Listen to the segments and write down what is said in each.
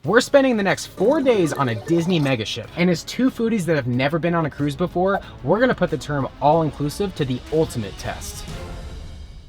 We're spending the next 4 days on a Disney mega ship, and as two foodies that have never been on a cruise before, we're gonna put the term all-inclusive to the ultimate test.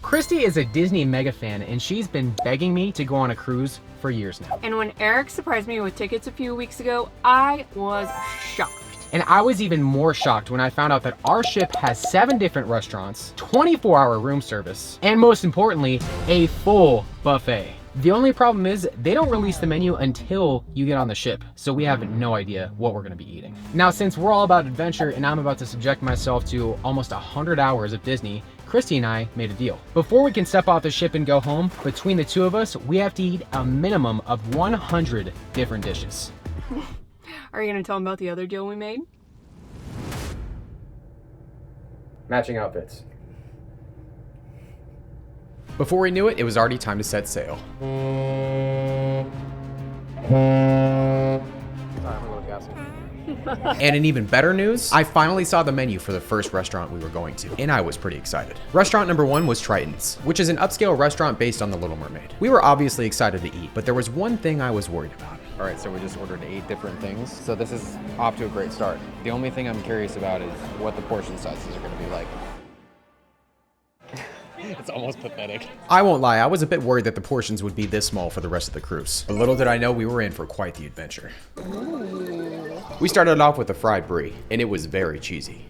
Kristie is a Disney mega fan, and she's been begging me to go on a cruise for years now. And when Erik surprised me with tickets a few weeks ago, I was shocked. And I was even more shocked when I found out that our ship has 7 different restaurants, 24-hour room service, and most importantly, a full buffet. The only problem is they don't release the menu until you get on the ship, so we have no idea what we're gonna be eating. Now, since we're all about adventure and I'm about to subject myself to almost 100 hours of Disney, Kristie and I made a deal. Before we can step off the ship and go home, between the two of us, we have to eat a minimum of 100 different dishes. Are you gonna tell them about the other deal we made? Matching outfits. Before we knew it, it was already time to set sail. And in even better news, I finally saw the menu for the first restaurant we were going to, and I was pretty excited. Restaurant number 1 was Triton's, which is an upscale restaurant based on The Little Mermaid. We were obviously excited to eat, but there was one thing I was worried about. All right, so we just ordered 8 different things. So this is off to a great start. The only thing I'm curious about is what the portion sizes are gonna be like. It's almost pathetic. I won't lie, I was a bit worried that the portions would be this small for the rest of the cruise. But little did I know we were in for quite the adventure. Ooh. We started off with a fried brie, and it was very cheesy.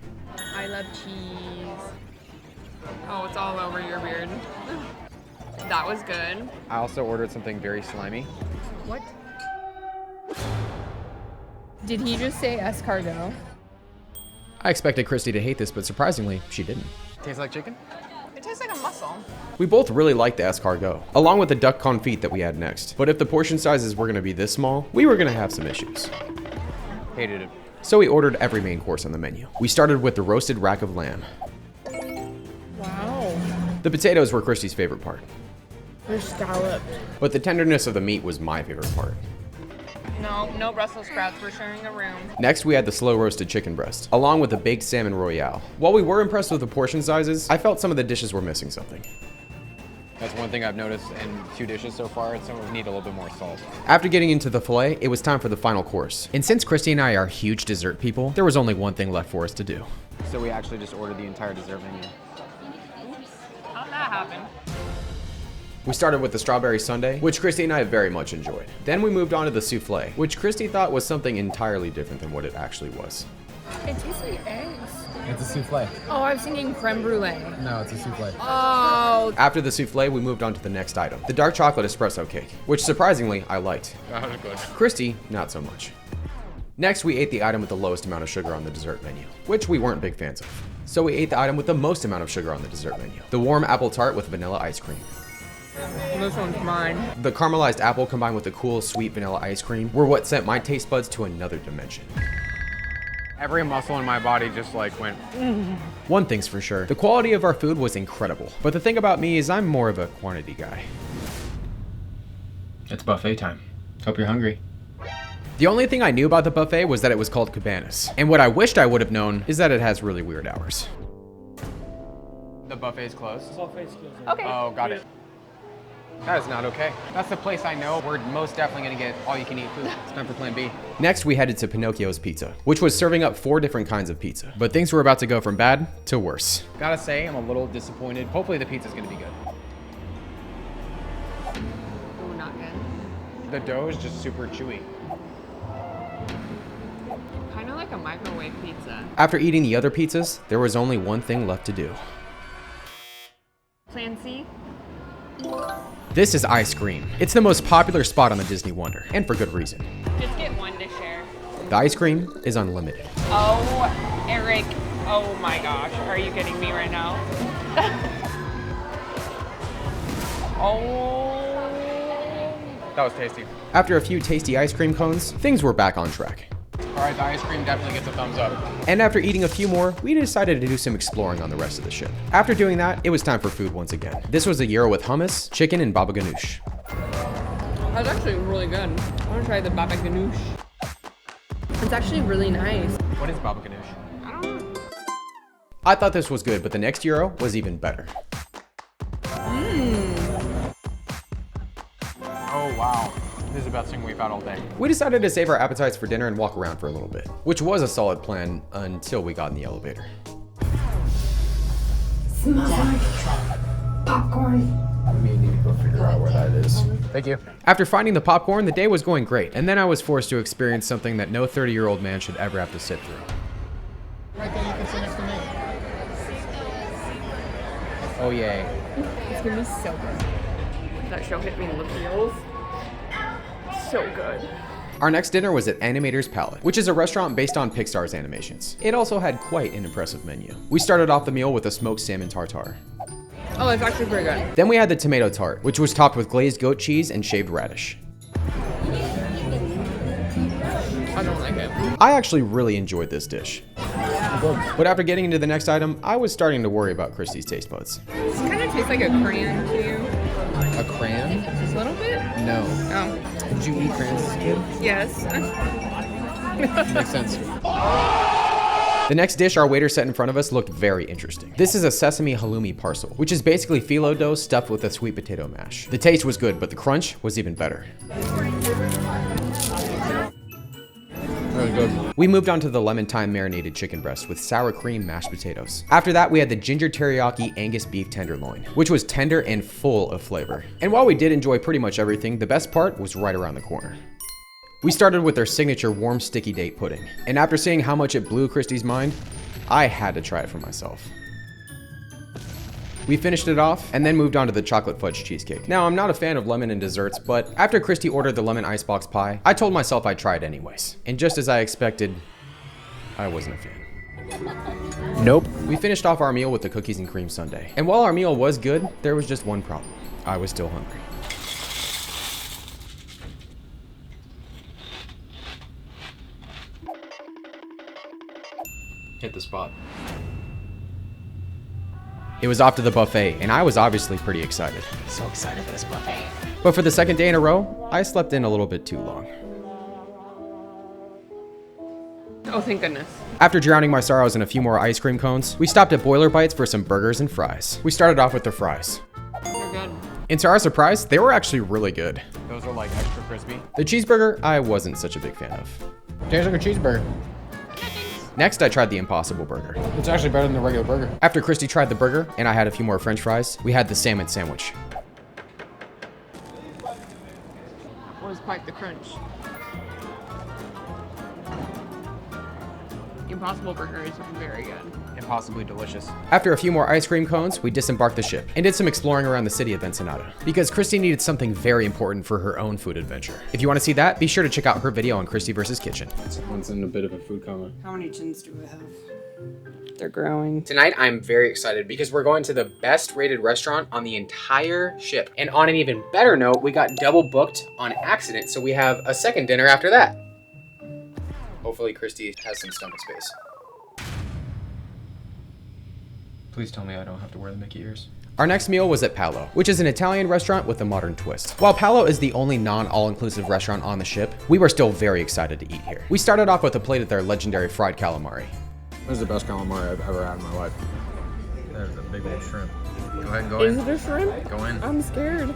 I love cheese. Oh, it's all over your beard. That was good. I also ordered something very slimy. What? Did he just say escargot? I expected Kristie to hate this, but surprisingly, she didn't. Tastes like chicken? It tastes like a mussel. We both really liked the escargot, along with the duck confit that we had next. But if the portion sizes were gonna be this small, we were gonna have some issues. Hated it. So we ordered every main course on the menu. We started with the roasted rack of lamb. Wow. The potatoes were Kristie's favorite part, They're scalloped. but the tenderness of the meat was my favorite part. No Brussels sprouts. We're sharing a room. Next, we had the slow roasted chicken breast, along with the baked salmon royale. While we were impressed with the portion sizes, I felt some of the dishes were missing something. That's one thing I've noticed in 2 dishes so far. Some of them need a little bit more salt. After getting into the filet, it was time for the final course. And since Kristie and I are huge dessert people, there was only one thing left for us to do. So we actually just ordered the entire dessert menu. How'd that happen? We started with the strawberry sundae, which Kristie and I very much enjoyed. Then we moved on to the souffle, which Kristie thought was something entirely different than what it actually was. It tastes like eggs. It's a souffle. Oh, I was thinking creme brulee. No, it's a souffle. Oh. After the souffle, we moved on to the next item, the dark chocolate espresso cake, which surprisingly, I liked. That was good. Kristie, not so much. Next, we ate the item with the lowest amount of sugar on the dessert menu, which we weren't big fans of. So we ate the item with the most amount of sugar on the dessert menu, the warm apple tart with vanilla ice cream. This one's mine. The caramelized apple combined with the cool, sweet vanilla ice cream were what sent my taste buds to another dimension. Every muscle in my body just like went. One thing's for sure, the quality of our food was incredible. But the thing about me is I'm more of a quantity guy. It's buffet time. Hope you're hungry. The only thing I knew about the buffet was that it was called Cabanas. And what I wished I would have known is that it has really weird hours. The buffet's closed? Okay. Oh, got it. That is not okay. That's the place I know we're most definitely gonna get all you can eat food. It's time for plan B. Next, we headed to Pinocchio's Pizza, which was serving up 4 different kinds of pizza. But things were about to go from bad to worse. Gotta say, I'm a little disappointed. Hopefully the pizza's gonna be good. Ooh, not good. The dough is just super chewy. Kind of like a microwave pizza. After eating the other pizzas, there was only one thing left to do. Plan C? This is ice cream. It's the most popular spot on the Disney Wonder, and for good reason. Just get one to share. The ice cream is unlimited. Oh, Erik. Oh my gosh. Are you kidding me right now? Oh. That was tasty. After a few tasty ice cream cones, things were back on track. All right, the ice cream definitely gets a thumbs up. And after eating a few more, we decided to do some exploring on the rest of the ship. After doing that, it was time for food once again. This was a gyro with hummus, chicken, and baba ganoush. That's actually really good. I want to try the baba ganoush. It's actually really nice. What is baba ganoush? I don't know. I thought this was good, but the next gyro was even better. Oh, wow. This is the best thing we've had all day. We decided to save our appetites for dinner and walk around for a little bit, which was a solid plan until we got in the elevator. Smells like popcorn. We need to go figure out where that is. Thank you. After finding the popcorn, the day was going great, and then I was forced to experience something that no 30-year-old man should ever have to sit through. Right there, you can sit next to me. Oh, yay. It's gonna be so good. That show hit me in the feels. So good. Our next dinner was at Animator's Palate, which is a restaurant based on Pixar's animations. It also had quite an impressive menu. We started off the meal with a smoked salmon tartare. Oh, it's actually pretty good. Then we had the tomato tart, which was topped with glazed goat cheese and shaved radish. I don't like it. I actually really enjoyed this dish. But after getting into the next item, I was starting to worry about Kristie's taste buds. This kind of tastes like a crayon to you. A crayon? Just a little bit? No. Oh. Did you eat crayons as a kid? Yes. Makes sense. The next dish our waiter set in front of us looked very interesting. This is a sesame halloumi parcel, which is basically phyllo dough stuffed with a sweet potato mash. The taste was good, but the crunch was even better. Really good. We moved on to the lemon thyme marinated chicken breast with sour cream mashed potatoes. After that, we had the ginger teriyaki Angus beef tenderloin, which was tender and full of flavor. And while we did enjoy pretty much everything, the best part was right around the corner. We started with their signature warm sticky date pudding, and after seeing how much it blew Kristie's mind, I had to try it for myself. We finished it off and then moved on to the chocolate fudge cheesecake. Now, I'm not a fan of lemon in desserts, but after Kristie ordered the lemon icebox pie, I told myself I'd try it anyways. And just as I expected, I wasn't a fan. Nope. We finished off our meal with the cookies and cream sundae. And while our meal was good, there was just one problem. I was still hungry. Hit the spot. It was off to the buffet, and I was obviously pretty excited. So excited for this buffet. But for the second day in a row, I slept in a little bit too long. Oh, thank goodness. After drowning my sorrows in a few more ice cream cones, we stopped at Boiler Bites for some burgers and fries. We started off with the fries. They're good. And to our surprise, they were actually really good. Those are like extra crispy. The cheeseburger, I wasn't such a big fan of. Tastes like a cheeseburger. Next, I tried the Impossible Burger. It's actually better than the regular burger. After Kristie tried the burger, and I had a few more french fries, we had the salmon sandwich. It was quite the crunch. Impossible Burger is very good. Impossibly delicious. After a few more ice cream cones, we disembarked the ship and did some exploring around the city of Ensenada, because Kristie needed something very important for her own food adventure. If you want to see that, be sure to check out her video on Kristie vs. Kitchen. Someone's in a bit of a food coma. How many chins do I have? They're growing. Tonight, I'm very excited because we're going to the best rated restaurant on the entire ship. And on an even better note, we got double booked on accident, so we have a second dinner after that. Hopefully Kristie has some stomach space. Please tell me I don't have to wear the Mickey ears. Our next meal was at Palo, which is an Italian restaurant with a modern twist. While Palo is the only non-all-inclusive restaurant on the ship, we were still very excited to eat here. We started off with a plate of their legendary fried calamari. This is the best calamari I've ever had in my life. There's a big old shrimp. Go ahead and go Is in. it a shrimp? Go in. I'm scared.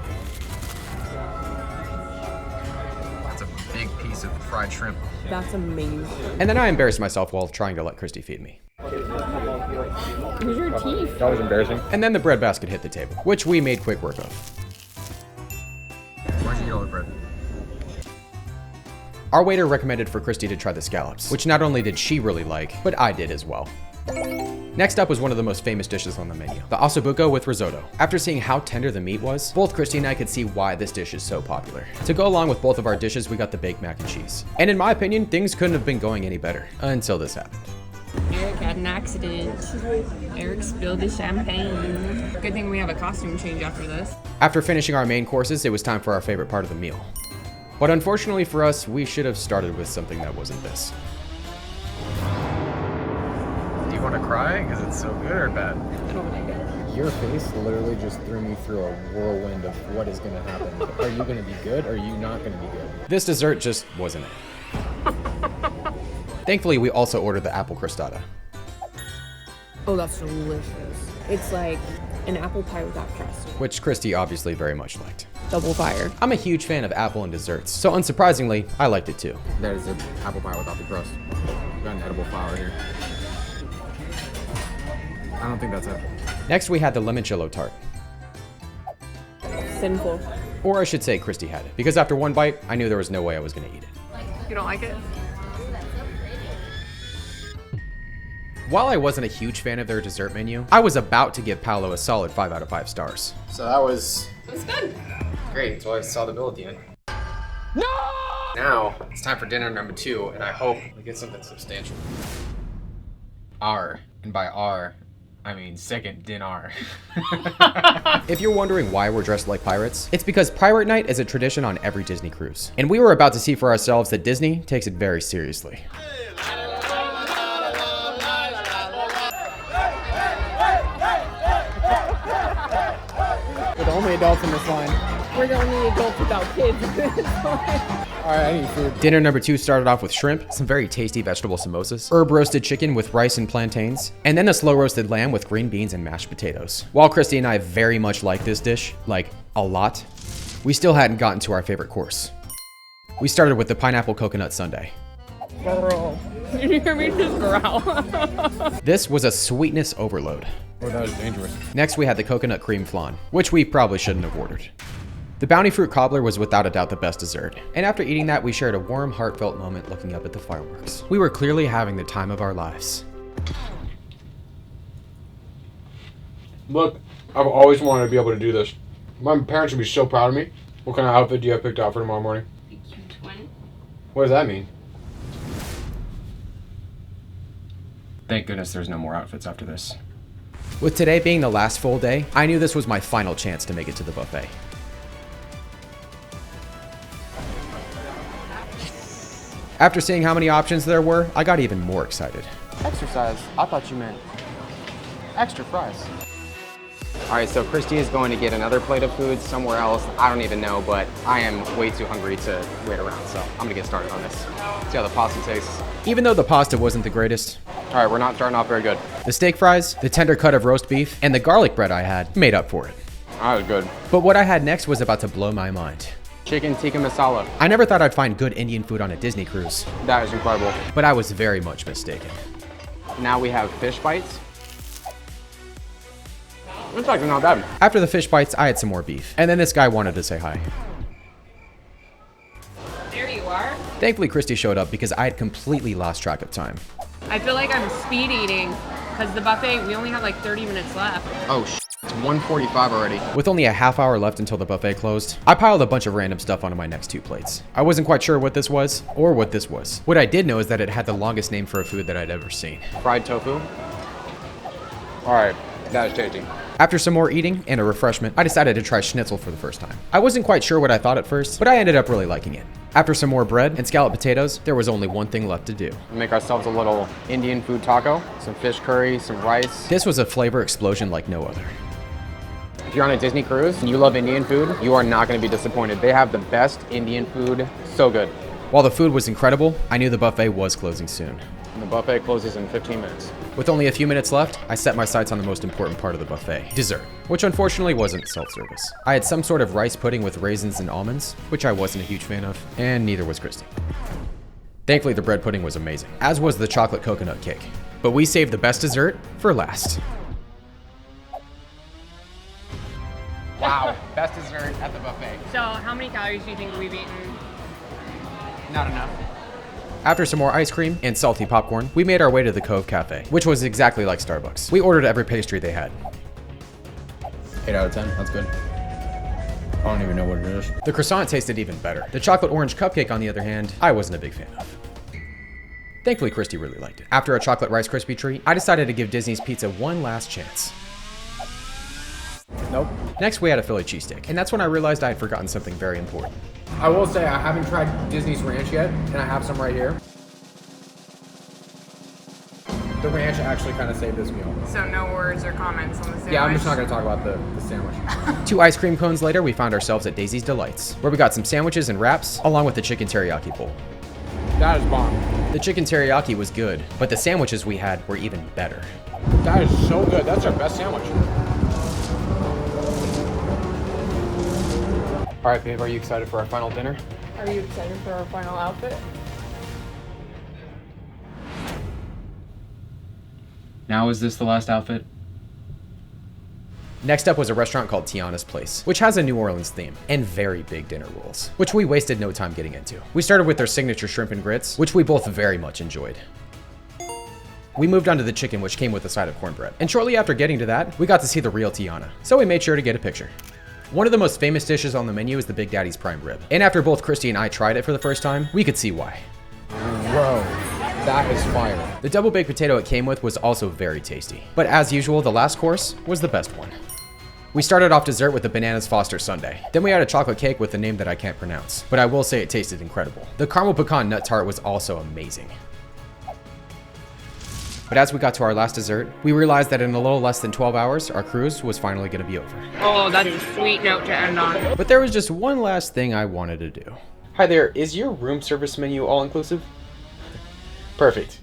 That's a big piece of fried shrimp. That's amazing. And then I embarrassed myself while trying to let Kristie feed me. Use your teeth. That was embarrassing. And then the bread basket hit the table, which we made quick work of. Where'd you eat all the bread? Our waiter recommended for Kristie to try the scallops, which not only did she really like, but I did as well. Next up was one of the most famous dishes on the menu, the ossobuco with risotto. After seeing how tender the meat was, both Kristie and I could see why this dish is so popular. To go along with both of our dishes, we got the baked mac and cheese. And in my opinion, things couldn't have been going any better, until this happened. Erik had an accident. Erik spilled the champagne. Good thing we have a costume change after this. After finishing our main courses, it was time for our favorite part of the meal. But unfortunately for us, we should have started with something that wasn't this. Do you want to cry? Because it's so good or bad? I don't like it. Your face literally just threw me through a whirlwind of what is going to happen. Are you going to be good or are you not going to be good? This dessert just wasn't it. Thankfully, we also ordered the apple crostata. Oh, that's delicious. It's like an apple pie without crust. which Kristie obviously very much liked. Double fire. I'm a huge fan of apple and desserts, so unsurprisingly, I liked it too. There's an apple pie without the crust. We got an edible flower here. I don't think that's it. Next, we had the limoncello tart. Sinful. Or I should say Kristie had it, because after one bite, I knew there was no way I was gonna eat it. You don't like it? While I wasn't a huge fan of their dessert menu, I was about to give Palo a solid 5 out of 5 stars. So that was It's good. great until I saw the bill at the end. No! Now it's time for dinner number 2, and I hope we get something substantial. R, and by R, I mean second dinner. If you're wondering why we're dressed like pirates, it's because Pirate Night is a tradition on every Disney cruise. And we were about to see for ourselves that Disney takes it very seriously. We're the only adults in this line. We're the only adults without kids. Alright, I need food. Dinner number 2 started off with shrimp, some very tasty vegetable samosas, herb roasted chicken with rice and plantains, and then a slow roasted lamb with green beans and mashed potatoes. While Kristie and I very much like this dish, like a lot, we still hadn't gotten to our favorite course. We started with the pineapple coconut sundae. Girl. Did you hear me just growl? This was a sweetness overload. Oh, that was dangerous. Next, we had the coconut cream flan, which we probably shouldn't have ordered. The bounty fruit cobbler was without a doubt the best dessert, and after eating that, we shared a warm, heartfelt moment looking up at the fireworks. We were clearly having the time of our lives. Look, I've always wanted to be able to do this. My parents would be so proud of me. What kind of outfit do you have picked out for tomorrow morning? A cute one. What does that mean? Thank goodness there's no more outfits after this. With today being the last full day, I knew this was my final chance to make it to the buffet. After seeing how many options there were, I got even more excited. Exercise? I thought you meant extra fries. All right, so Kristie is going to get another plate of food somewhere else. I don't even know, but I am way too hungry to wait around, so I'm gonna get started on this. See how the pasta tastes. Even though the pasta wasn't the greatest, all right, we're not starting off very good. The steak fries, the tender cut of roast beef, and the garlic bread I had made up for it. That was good. But what I had next was about to blow my mind. Chicken tikka masala. I never thought I'd find good Indian food on a Disney cruise. That is incredible. But I was very much mistaken. Now we have fish bites. It's actually not bad. After the fish bites, I had some more beef. And then this guy wanted to say hi. There you are. Thankfully, Kristie showed up because I had completely lost track of time. I feel like I'm speed eating because the buffet, we only have like 30 minutes left. Oh, it's 1:45 already. With only a half hour left until the buffet closed, I piled a bunch of random stuff onto my next 2 plates. I wasn't quite sure what this was or what this was. What I did know is that it had the longest name for a food that I'd ever seen. Fried tofu. All right, that is tasty. After some more eating and a refreshment, I decided to try schnitzel for the first time. I wasn't quite sure what I thought at first, but I ended up really liking it. After some more bread and scalloped potatoes, there was only one thing left to do. Make ourselves a little Indian food taco, some fish curry, some rice. This was a flavor explosion like no other. If you're on a Disney cruise and you love Indian food, you are not going to be disappointed. They have the best Indian food. So good. While the food was incredible, I knew the buffet was closing soon. And the buffet closes in 15 minutes. With only a few minutes left, I set my sights on the most important part of the buffet, dessert, which unfortunately wasn't self-service. I had some sort of rice pudding with raisins and almonds, which I wasn't a huge fan of, and neither was Kristie. Thankfully, the bread pudding was amazing, as was the chocolate coconut cake. But we saved the best dessert for last. Wow, best dessert at the buffet. So how many calories do you think we've eaten? Not enough. After some more ice cream and salty popcorn, we made our way to the Cove Cafe, which was exactly like Starbucks. We ordered every pastry they had. 8 out of 10, that's good. I don't even know what it is. The croissant tasted even better. The chocolate orange cupcake, on the other hand, I wasn't a big fan of. Thankfully, Kristie really liked it. After a chocolate Rice Krispie treat, I decided to give Disney's Pizza one last chance. Nope. Next, we had a Philly cheesesteak, and that's when I realized I had forgotten something very important. I will say I haven't tried Disney's ranch yet, and I have some right here. The ranch actually kind of saved this meal. So no words or comments on the sandwich? Yeah, I'm just not going to talk about the sandwich. 2 ice cream cones later, we found ourselves at Daisy's Delights, where we got some sandwiches and wraps, along with the chicken teriyaki bowl. That is bomb. The chicken teriyaki was good, but the sandwiches we had were even better. That is so good. That's our best sandwich. All right, babe, are you excited for our final dinner? Are you excited for our final outfit? Now is this the last outfit? Next up was a restaurant called Tiana's Place, which has a New Orleans theme and very big dinner rules, which we wasted no time getting into. We started with their signature shrimp and grits, which we both very much enjoyed. We moved on to the chicken, which came with a side of cornbread. And shortly after getting to that, we got to see the real Tiana, so we made sure to get a picture. One of the most famous dishes on the menu is the Big Daddy's prime rib. And after both Kristie and I tried it for the first time, we could see why. Bro, that is fire. The double baked potato it came with was also very tasty. But as usual, the last course was the best one. We started off dessert with the Bananas Foster Sundae. Then we had a chocolate cake with a name that I can't pronounce, but I will say it tasted incredible. The caramel pecan nut tart was also amazing. But as we got to our last dessert, we realized that in a little less than 12 hours, our cruise was finally going to be over. Oh, that's a sweet note to end on. But there was just one last thing I wanted to do. Hi there, is your room service menu all-inclusive? Perfect.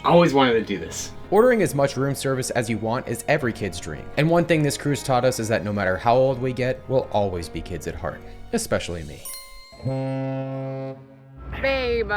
I always wanted to do this. Ordering as much room service as you want is every kid's dream. And one thing this cruise taught us is that no matter how old we get, we'll always be kids at heart. Especially me. Babe.